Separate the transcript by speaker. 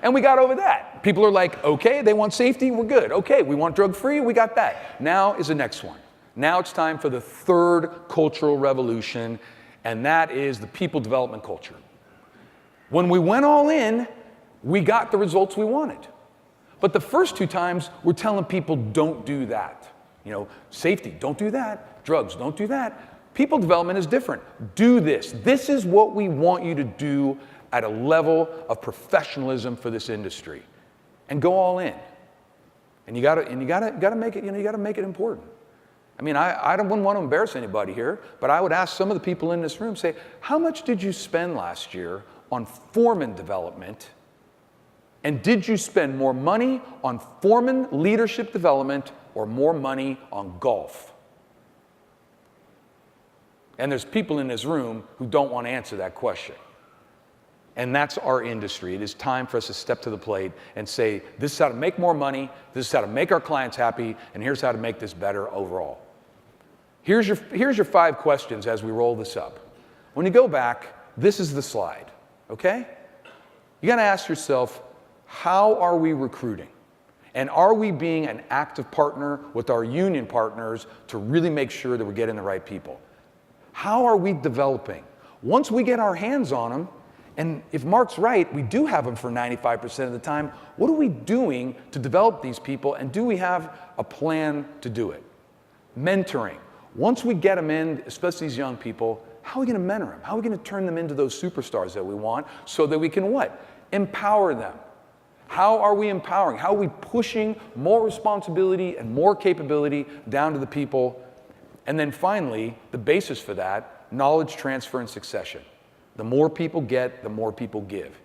Speaker 1: And we got over that. People are like, okay, they want safety, we're good. Okay, we want drug-free, we got that. Now is the next one. Now it's time for the third cultural revolution, and that is the people development culture. When we went all in, we got the results we wanted. But the first two times, we're telling people, don't do that. You know, safety, don't do that. Drugs, don't do that. People development is different. Do this. This is what we want you to do at a level of professionalism for this industry. And go all in. And you gotta make it, you gotta make it important. I mean, I wouldn't want to embarrass anybody here, but I would ask some of the people in this room, say, how much did you spend last year on foreman development? And did you spend more money on foreman leadership development or more money on golf? And there's people in this room who don't want to answer that question. And that's our industry. It is time for us to step to the plate and say, this is how to make more money, this is how to make our clients happy, and here's how to make this better overall. Here's your 5 questions as we roll this up. When you go back, this is the slide, okay? You got to ask yourself, how are we recruiting? And are we being an active partner with our union partners to really make sure that we're getting the right people? How are we developing? Once we get our hands on them, and if Mark's right, we do have them for 95% of the time, what are we doing to develop these people, and do we have a plan to do it? Mentoring. Once we get them in, especially these young people, how are we going to mentor them? How are we going to turn them into those superstars that we want so that we can what? Empower them. How are we empowering? How are we pushing more responsibility and more capability down to the people? And then finally, the basis for that, knowledge transfer and succession. The more people get, the more people give.